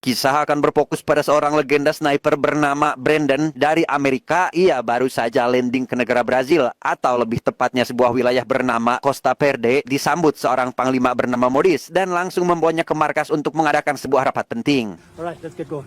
Kisah akan berfokus pada seorang legenda sniper bernama Brandon dari Amerika. Ia baru saja landing ke negara Brazil, atau lebih tepatnya sebuah wilayah bernama Costa Verde, disambut seorang panglima bernama Modis dan langsung membawanya ke markas untuk mengadakan sebuah rapat penting. Alright, let's get going.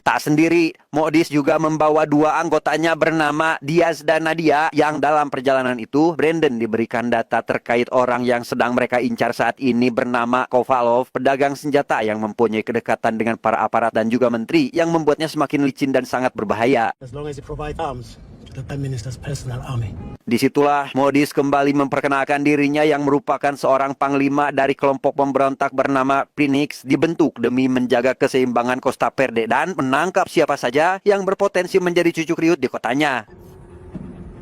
Tak sendiri, Modis juga membawa dua anggotanya bernama Diaz dan Nadia, yang dalam perjalanan itu Brandon diberikan data terkait orang yang sedang mereka incar saat ini bernama Kovalov, pedagang senjata yang mempunyai kedekatan dengan para aparat dan juga menteri, yang membuatnya semakin licin dan sangat berbahaya. As long as you provide arms to the Prime Minister's personal army. Disitulah Modis kembali memperkenalkan dirinya yang merupakan seorang panglima dari kelompok pemberontak bernama Phoenix, dibentuk demi menjaga keseimbangan Costa Verde dan menangkap siapa saja yang berpotensi menjadi cucuk riut di kotanya.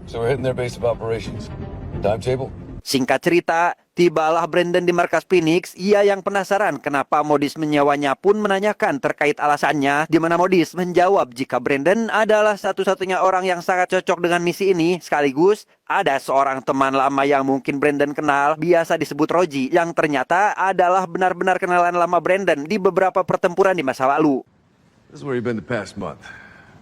So we're hitting their base of operations. Timetable? Singkat cerita, tibalah Brandon di markas Phoenix. Ia yang penasaran kenapa Modis menyewanya pun menanyakan terkait alasannya, di mana Modis menjawab jika Brandon adalah satu-satunya orang yang sangat cocok dengan misi ini. Sekaligus, ada seorang teman lama yang mungkin Brandon kenal, biasa disebut Roji, yang ternyata adalah benar-benar kenalan lama Brandon di beberapa pertempuran di masa lalu. This is where you've been the past month.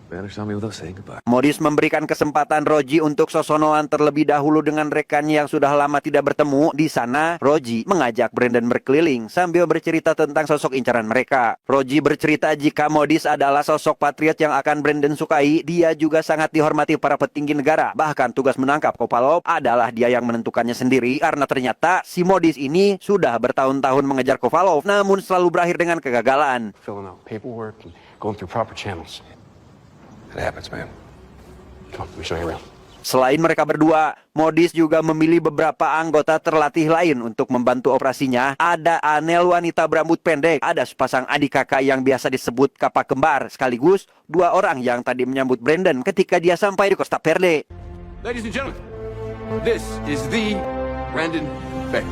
Vanished on me without saying goodbye. Modis memberikan kesempatan Roji untuk sosonoan terlebih dahulu dengan rekannya yang sudah lama tidak bertemu. Di sana, Roji mengajak Brandon berkeliling sambil bercerita tentang sosok incaran mereka. Roji bercerita jika Modis adalah sosok patriot yang akan Brandon sukai. Dia juga sangat dihormati para petinggi negara. Bahkan tugas menangkap Kovalov adalah dia yang menentukannya sendiri, karena ternyata si Modis ini sudah bertahun-tahun mengejar Kovalov, namun selalu berakhir dengan kegagalan. Filling out paperwork and going through proper channels. It happens, man. Come on, let me show you around. Selain mereka berdua, Modis juga memilih beberapa anggota terlatih lain untuk membantu operasinya. Ada Anel, wanita berambut pendek, ada sepasang adik kakak yang biasa disebut kapak kembar, sekaligus dua orang yang tadi menyambut Brandon ketika dia sampai di Costa Verde. Ladies and gentlemen, this is the Brandon Bay.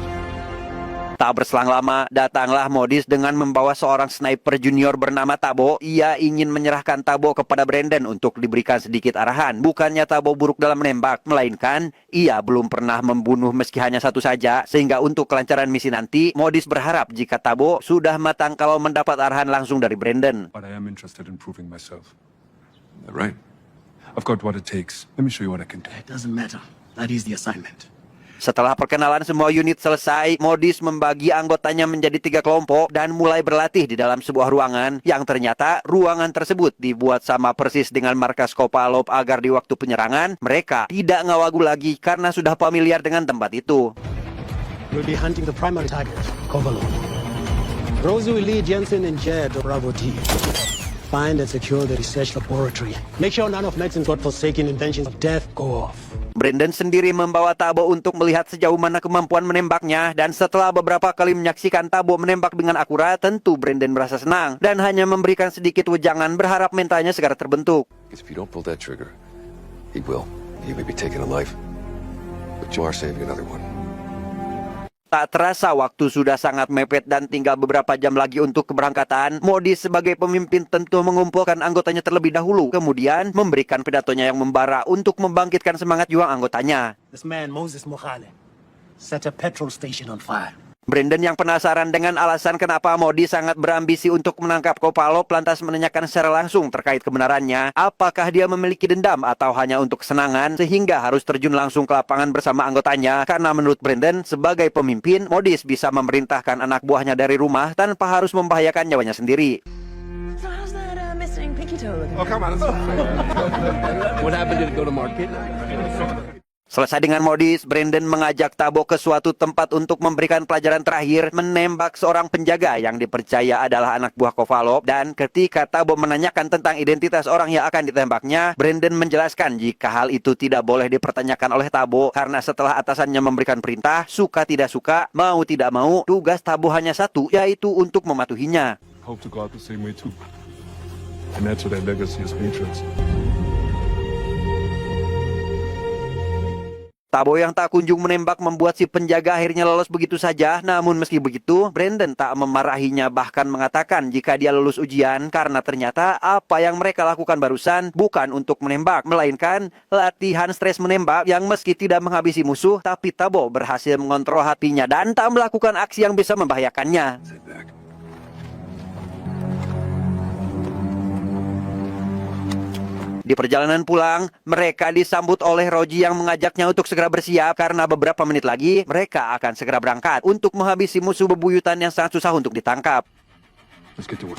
Tak berselang lama, datanglah Modis dengan membawa seorang sniper junior bernama Tabo. Ia ingin menyerahkan Tabo kepada Brandon untuk diberikan sedikit arahan. Bukannya Tabo buruk dalam menembak, melainkan ia belum pernah membunuh meski hanya satu saja. Sehingga untuk kelancaran misi nanti, Modis berharap jika Tabo sudah matang kalau mendapat arahan langsung dari Brandon. But I am interested in proving myself. That right? I've got what it takes. Let me show you what I can do. It doesn't matter. That is the assignment. Setelah perkenalan semua unit selesai, Modis membagi anggotanya menjadi 3 kelompok dan mulai berlatih di dalam sebuah ruangan yang ternyata ruangan tersebut dibuat sama persis dengan markas Kovalov agar di waktu penyerangan mereka tidak ngawagu lagi karena sudah familiar dengan tempat itu. We'll be hunting the primary target, Kovalov. Rosie will lead Jensen and Jed to Bravo D. Find and secure the research laboratory. Make sure none of Maxon's godforsaken inventions of death go off. Brandon sendiri membawa Tabo untuk melihat sejauh mana kemampuan menembaknya, dan setelah beberapa kali menyaksikan Tabo menembak dengan akurat, tentu Brandon merasa senang dan hanya memberikan sedikit wejangan berharap mentalnya segera terbentuk. If you don't pull that trigger, he will. You may be taking a life, but you are saving another one. Tak terasa waktu sudah sangat mepet dan tinggal beberapa jam lagi untuk keberangkatan. Modis sebagai pemimpin tentu mengumpulkan anggotanya terlebih dahulu, kemudian memberikan pidatonya yang membara untuk membangkitkan semangat juang anggotanya. This man, Moses Mokhale, set a petrol station on fire. Brandon yang penasaran dengan alasan kenapa Modis sangat berambisi untuk menangkap Kovalov lantas menanyakan secara langsung terkait kebenarannya. Apakah dia memiliki dendam atau hanya untuk kesenangan sehingga harus terjun langsung ke lapangan bersama anggotanya? Karena menurut Brandon, sebagai pemimpin, Modis bisa memerintahkan anak buahnya dari rumah tanpa harus membahayakan nyawanya sendiri. So how's that missing pinky toe looking? Oh, come on. It's not fair. What happened? Did it go to market? Selesai dengan Modis, Brandon mengajak Tabo ke suatu tempat untuk memberikan pelajaran terakhir, menembak seorang penjaga yang dipercaya adalah anak buah Kovalov. Dan ketika Tabo menanyakan tentang identitas orang yang akan ditembaknya, Brandon menjelaskan jika hal itu tidak boleh dipertanyakan oleh Tabo, karena setelah atasannya memberikan perintah, suka tidak suka, mau tidak mau, tugas Tabo hanya satu, yaitu untuk mematuhinya. Hope to go out the same way too. And that's what that legacy is patriots. Tabo yang tak kunjung menembak membuat si penjaga akhirnya lolos begitu saja. Namun meski begitu, Brandon tak memarahinya, bahkan mengatakan jika dia lulus ujian karena ternyata apa yang mereka lakukan barusan bukan untuk menembak, melainkan latihan stres menembak yang meski tidak menghabisi musuh, tapi Tabo berhasil mengontrol hatinya dan tak melakukan aksi yang bisa membahayakannya. Sit back. Di perjalanan pulang, mereka disambut oleh Roji yang mengajaknya untuk segera bersiap karena beberapa menit lagi mereka akan segera berangkat untuk menghabisi musuh bebuyutan yang sangat susah untuk ditangkap. Let's get to work.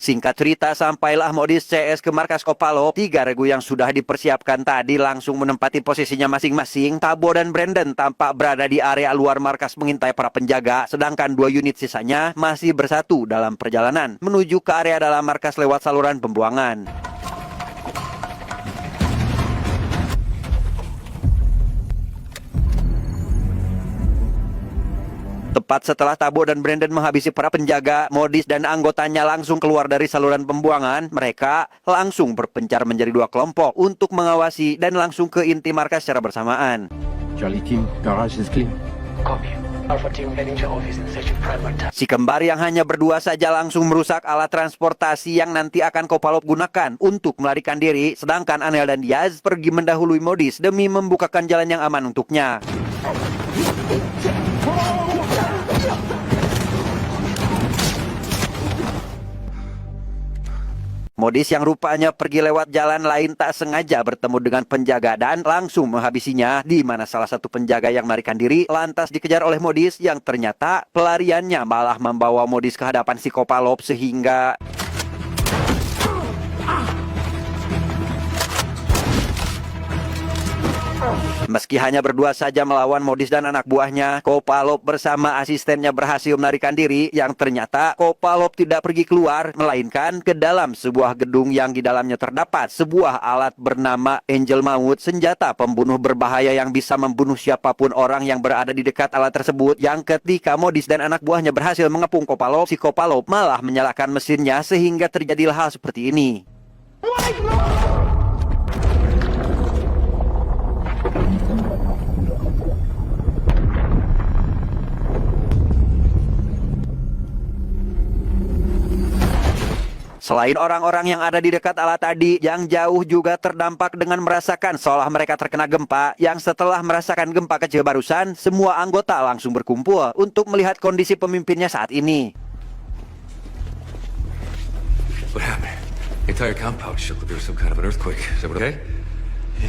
Singkat cerita, sampailah modis CS ke markas Kopalov. 3 regu yang sudah dipersiapkan tadi langsung menempati posisinya masing-masing. Tabo dan Brandon tampak berada di area luar markas mengintai para penjaga, sedangkan 2 unit sisanya masih bersatu dalam perjalanan menuju ke area dalam markas lewat saluran pembuangan. Tepat setelah Tabo dan Brandon menghabisi para penjaga, Modis dan anggotanya langsung keluar dari saluran pembuangan. Mereka langsung berpencar menjadi 2 kelompok untuk mengawasi dan langsung ke inti markas secara bersamaan. Charlie team, garage is clean. Copy. Alpha team heading to office and searching primary target. Si kembar yang hanya berdua saja langsung merusak alat transportasi yang nanti akan Kopalov gunakan untuk melarikan diri, sedangkan Anel dan Diaz pergi mendahului Modis demi membukakan jalan yang aman untuknya. Modis yang rupanya pergi lewat jalan lain tak sengaja bertemu dengan penjaga dan langsung menghabisinya, di mana salah satu penjaga yang melarikan diri lantas dikejar oleh Modis yang ternyata pelariannya malah membawa Modis ke hadapan si Kopalov sehingga meski hanya berdua saja melawan Modis dan anak buahnya, Kopalov bersama asistennya berhasil melarikan diri yang ternyata Kopalov tidak pergi keluar, melainkan ke dalam sebuah gedung yang di dalamnya terdapat sebuah alat bernama Angel Maut, senjata pembunuh berbahaya yang bisa membunuh siapapun orang yang berada di dekat alat tersebut, yang ketika Modis dan anak buahnya berhasil mengepung Kopalov, si Kopalov malah menyalakan mesinnya sehingga terjadilah hal seperti ini. Selain orang-orang yang ada di dekat alat tadi, yang jauh juga terdampak dengan merasakan seolah mereka terkena gempa, yang setelah merasakan gempa kecil barusan, semua anggota langsung berkumpul untuk melihat kondisi pemimpinnya saat ini. What happened? Entire compound shook like there was some kind of an earthquake. Is everyone okay?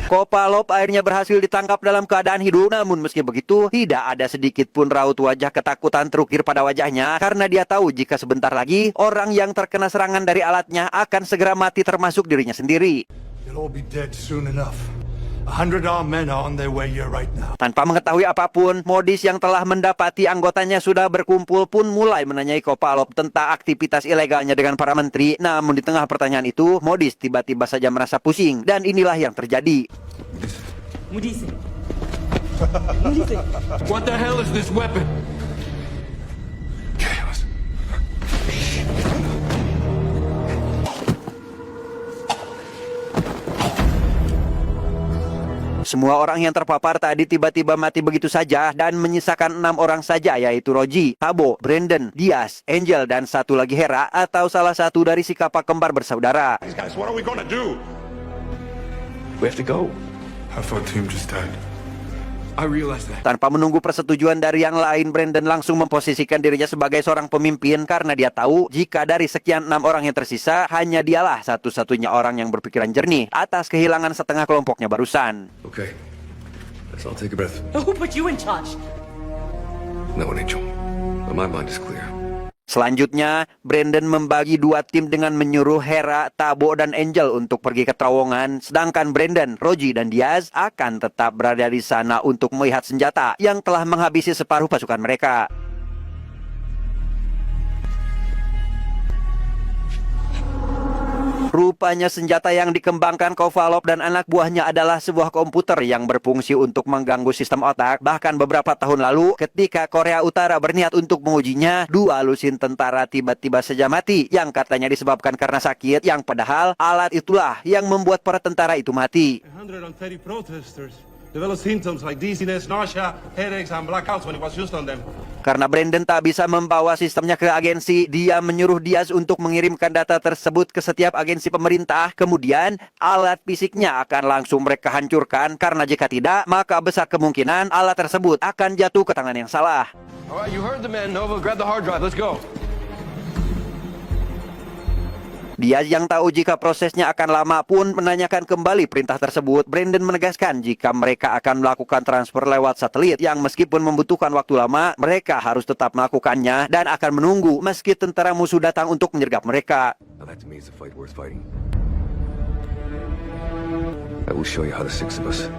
Kopalov akhirnya berhasil ditangkap dalam keadaan hidup, namun meski begitu, tidak ada sedikit pun raut wajah ketakutan terukir pada wajahnya, karena dia tahu jika sebentar lagi, orang yang terkena serangan dari alatnya akan segera mati termasuk dirinya sendiri. You'll all be dead soon enough. 100 armed men are on their way here right now. Tanpa mengetahui apapun, Modis yang telah mendapati anggotanya sudah berkumpul pun mulai menanyai Kopalov tentang aktivitas ilegalnya dengan para menteri. Namun di tengah pertanyaan itu, Modis tiba-tiba saja merasa pusing, dan inilah yang terjadi. Modis. What the hell is this weapon? Chaos. Semua orang yang terpapar tadi tiba-tiba mati begitu saja dan menyisakan 6 orang saja, yaitu Roji, Tabo, Brandon, Diaz, Angel, dan satu lagi Hera atau salah satu dari si kapak kembar bersaudara. Guys, what are we gonna do? We have to go. Alpha team just died. I realize that. Tanpa menunggu persetujuan dari yang lain, Brandon langsung memposisikan dirinya sebagai seorang pemimpin karena dia tahu jika dari sekian 6 orang yang tersisa, hanya dialah satu-satunya orang yang berpikiran jernih atas kehilangan setengah kelompoknya barusan. Okay. Let's all take a breath. Who put you in charge? No one, Angel. But my mind is clear. Selanjutnya, Brandon membagi 2 tim dengan menyuruh Hera, Tabo, dan Angel untuk pergi ke terowongan, sedangkan Brandon, Roji, dan Diaz akan tetap berada di sana untuk melihat senjata yang telah menghabisi separuh pasukan mereka. Rupanya senjata yang dikembangkan Kopalov dan anak buahnya adalah sebuah komputer yang berfungsi untuk mengganggu sistem otak. Bahkan beberapa tahun lalu, ketika Korea Utara berniat untuk mengujinya, 2 lusin tentara tiba-tiba saja mati, yang katanya disebabkan karena sakit, yang padahal alat itulah yang membuat para tentara itu mati. 130 protesters developed symptoms like dizziness, nausea, headaches, and blackouts when it was used on them. Karena Brandon tak bisa membawa sistemnya ke agensi, dia menyuruh Diaz untuk mengirimkan data tersebut ke setiap agensi pemerintah. Kemudian, alat fisiknya akan langsung mereka hancurkan, karena jika tidak, maka besar kemungkinan alat tersebut akan jatuh ke tangan yang salah. All right, you heard the man, Nova. Grab the hard drive. Let's go. Diaz yang tahu jika prosesnya akan lama pun menanyakan kembali perintah tersebut. Brandon menegaskan jika mereka akan melakukan transfer lewat satelit yang meskipun membutuhkan waktu lama, mereka harus tetap melakukannya dan akan menunggu meski tentara musuh datang untuk menyergap mereka. Now that to me is a fight worth fighting. I will show you how the six of us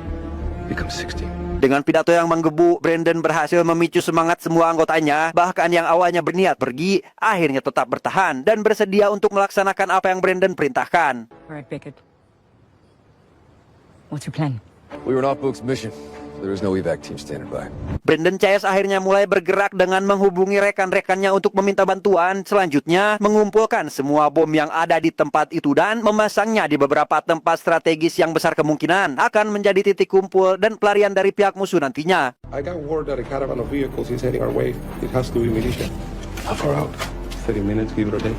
become 16. Dengan pidato yang menggebu, Brandon berhasil memicu semangat semua anggotanya, bahkan yang awalnya berniat pergi, akhirnya tetap bertahan dan bersedia untuk melaksanakan apa yang Brandon perintahkan. All right, Beckett. What's your plan? We were an off-books mission. There is no evac team standing by. Brandon Chayes akhirnya mulai bergerak dengan menghubungi rekan-rekannya untuk meminta bantuan. Selanjutnya, mengumpulkan semua bom yang ada di tempat itu dan memasangnya di beberapa tempat strategis yang besar kemungkinan akan menjadi titik kumpul dan pelarian dari pihak musuh nantinya. I got word that a caravan of vehicles is heading our way. It has to be militia. How far out? 30 minutes, give it or take.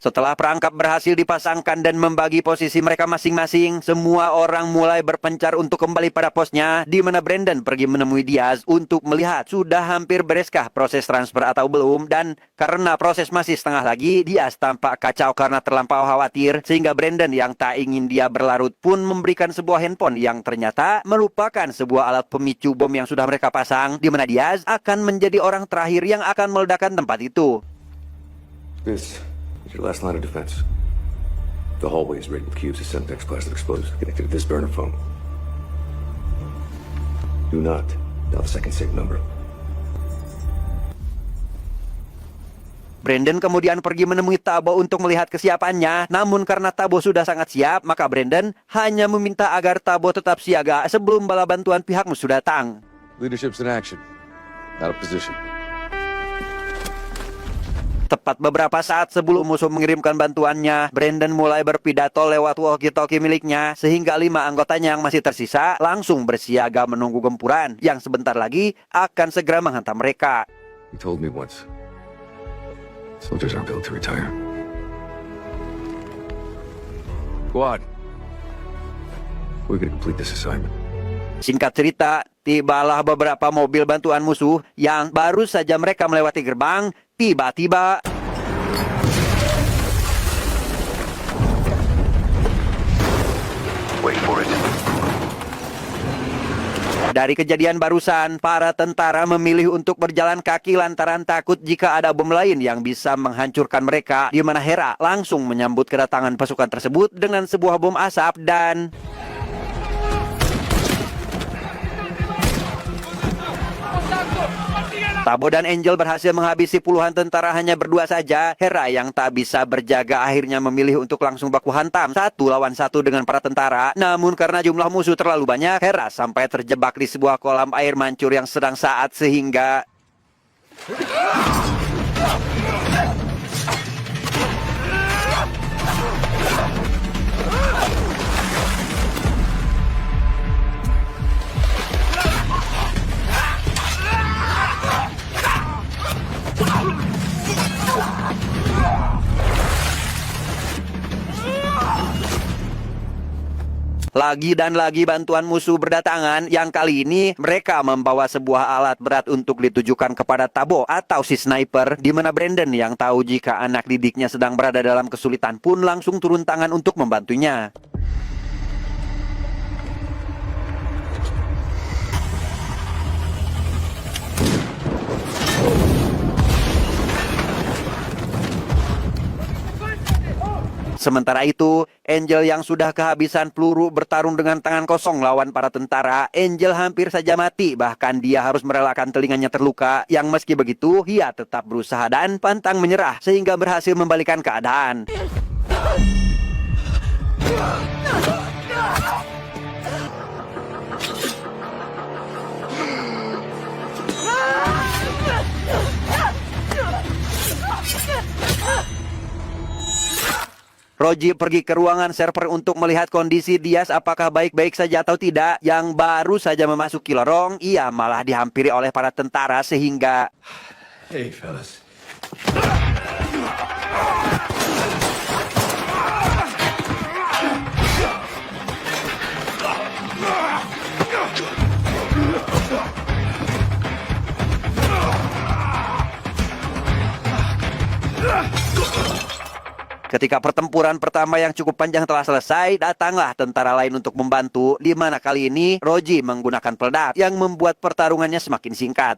Setelah perangkap berhasil dipasangkan dan membagi posisi mereka masing-masing, semua orang mulai berpencar untuk kembali pada posnya, di mana Brandon pergi menemui Diaz untuk melihat sudah hampir bereskah proses transfer atau belum, dan karena proses masih setengah lagi, Diaz tampak kacau karena terlampau khawatir, sehingga Brandon yang tak ingin dia berlarut pun memberikan sebuah handphone yang ternyata merupakan sebuah alat pemicu bom yang sudah mereka pasang, di mana Diaz akan menjadi orang terakhir yang akan meledakkan tempat itu. This is your last line of defense. The hallway is rigged with cubes of Semtex plastic explosives connected to this burner phone. Do not dial the second safe number. Brandon kemudian pergi menemui Tabo untuk melihat kesiapannya, namun karena Tabo sudah sangat siap, maka Brandon hanya meminta agar Tabo tetap siaga sebelum bala bantuan pihak musuh datang. Leadership's in action, out of position. Tepat beberapa saat sebelum musuh mengirimkan bantuannya, Brandon mulai berpidato lewat walkie-talkie miliknya, sehingga 5 anggotanya yang masih tersisa langsung bersiaga menunggu gempuran yang sebentar lagi akan segera menghantam mereka. He told me once, soldiers aren't built to retire. Squad, we're gonna complete this assignment. Singkat cerita, tibalah beberapa mobil bantuan musuh yang baru saja mereka melewati gerbang, tiba-tiba Wait for it. dari kejadian barusan, para tentara memilih untuk berjalan kaki lantaran takut jika ada bom lain yang bisa menghancurkan mereka, di mana Hera langsung menyambut kedatangan pasukan tersebut dengan sebuah bom asap dan Tabo dan Angel berhasil menghabisi puluhan tentara hanya berdua saja. Hera yang tak bisa berjaga akhirnya memilih untuk langsung baku hantam 1 lawan 1 dengan para tentara. Namun karena jumlah musuh terlalu banyak, Hera sampai terjebak di sebuah kolam air mancur yang sedang saat sehingga lagi dan lagi bantuan musuh berdatangan, yang kali ini mereka membawa sebuah alat berat untuk ditujukan kepada Tabo atau si sniper, di mana Brandon yang tahu jika anak didiknya sedang berada dalam kesulitan pun langsung turun tangan untuk membantunya. Sementara itu, Angel yang sudah kehabisan peluru bertarung dengan tangan kosong lawan para tentara. Angel hampir saja mati, bahkan dia harus merelakan telinganya terluka. Yang meski begitu, ia tetap berusaha dan pantang menyerah sehingga berhasil membalikan keadaan. Roji pergi ke ruangan server untuk melihat kondisi Diaz apakah baik-baik saja atau tidak. Yang baru saja memasuki lorong, ia malah dihampiri oleh para tentara sehingga... Hey, fellas. Ketika pertempuran pertama yang cukup panjang telah selesai, datanglah tentara lain untuk membantu, di mana kali ini Roji menggunakan peledak yang membuat pertarungannya semakin singkat.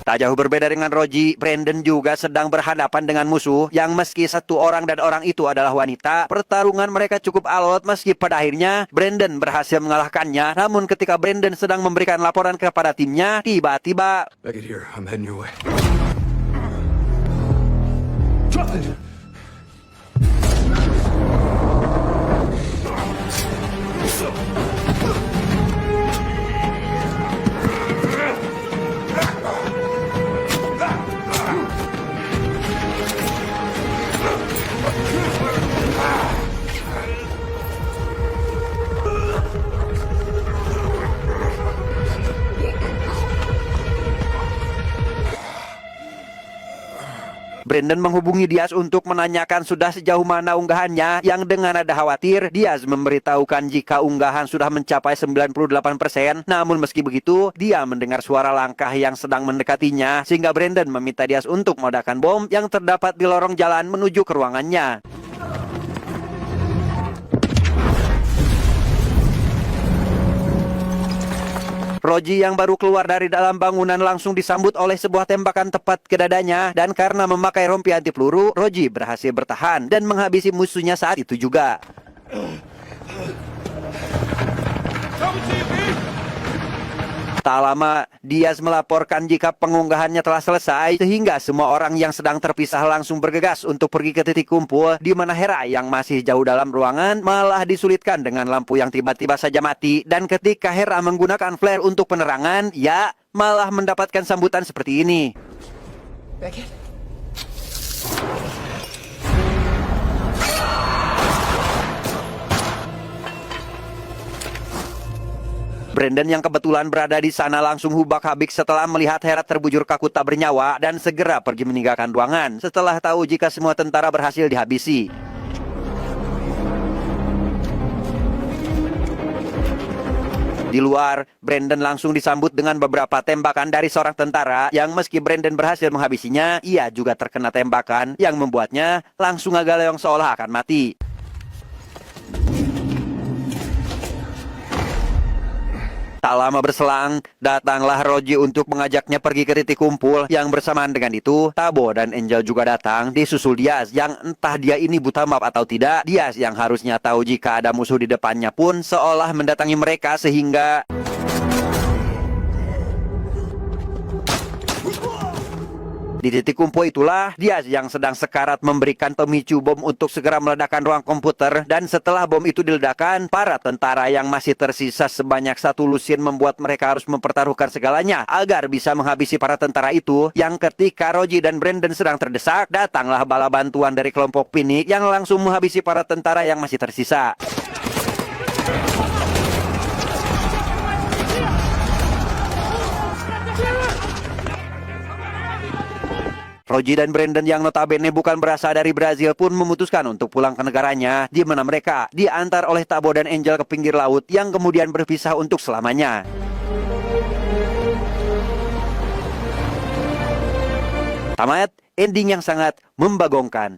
Tak jauh berbeda dengan Roji, Brandon juga sedang berhadapan dengan musuh yang meski satu orang dan orang itu adalah wanita, pertarungan mereka cukup alot meski pada akhirnya Brandon berhasil mengalahkannya. Namun ketika Brandon sedang memberikan laporan kepada timnya, tiba-tiba... Back it here. I'm heading your way. Drop it! Brandon menghubungi Diaz untuk menanyakan sudah sejauh mana unggahannya, yang dengan nada khawatir, Diaz memberitahukan jika unggahan sudah mencapai 98%. Namun meski begitu, dia mendengar suara langkah yang sedang mendekatinya, sehingga Brandon meminta Diaz untuk meledakkan bom yang terdapat di lorong jalan menuju ke ruangannya. Roji yang baru keluar dari dalam bangunan langsung disambut oleh sebuah tembakan tepat ke dadanya, dan karena memakai rompi anti peluru, Roji berhasil bertahan dan menghabisi musuhnya saat itu juga. Tak lama, Diaz melaporkan jika pengunggahannya telah selesai, sehingga semua orang yang sedang terpisah langsung bergegas untuk pergi ke titik kumpul, di mana Hera yang masih jauh dalam ruangan malah disulitkan dengan lampu yang tiba-tiba saja mati. Dan ketika Hera menggunakan flare untuk penerangan, ya malah mendapatkan sambutan seperti ini. Beckett? Brandon yang kebetulan berada di sana langsung hubak-habik setelah melihat Hera terbujur kaku tak bernyawa dan segera pergi meninggalkan ruangan setelah tahu jika semua tentara berhasil dihabisi. Di luar, Brandon langsung disambut dengan beberapa tembakan dari seorang tentara yang meski Brandon berhasil menghabisinya, ia juga terkena tembakan yang membuatnya langsung agak leong seolah akan mati. Tak lama berselang, datanglah Roji untuk mengajaknya pergi ke titik kumpul. Yang bersamaan dengan itu, Tabo dan Angel juga datang, disusul Diaz yang entah dia ini buta map atau tidak. Diaz yang harusnya tahu jika ada musuh di depannya pun seolah mendatangi mereka sehingga... Di titik kumpul itulah, Diaz yang sedang sekarat memberikan pemicu bom untuk segera meledakkan ruang komputer. Dan setelah bom itu diledakkan, para tentara yang masih tersisa sebanyak 1 lusin membuat mereka harus mempertaruhkan segalanya agar bisa menghabisi para tentara itu. Yang ketika Roji dan Brandon sedang terdesak, datanglah bala bantuan dari kelompok Phoenix yang langsung menghabisi para tentara yang masih tersisa. Roji dan Brandon yang notabene bukan berasal dari Brazil pun memutuskan untuk pulang ke negaranya, di mana mereka diantar oleh Tabo dan Angel ke pinggir laut yang kemudian berpisah untuk selamanya. Tamat, ending yang sangat membagongkan.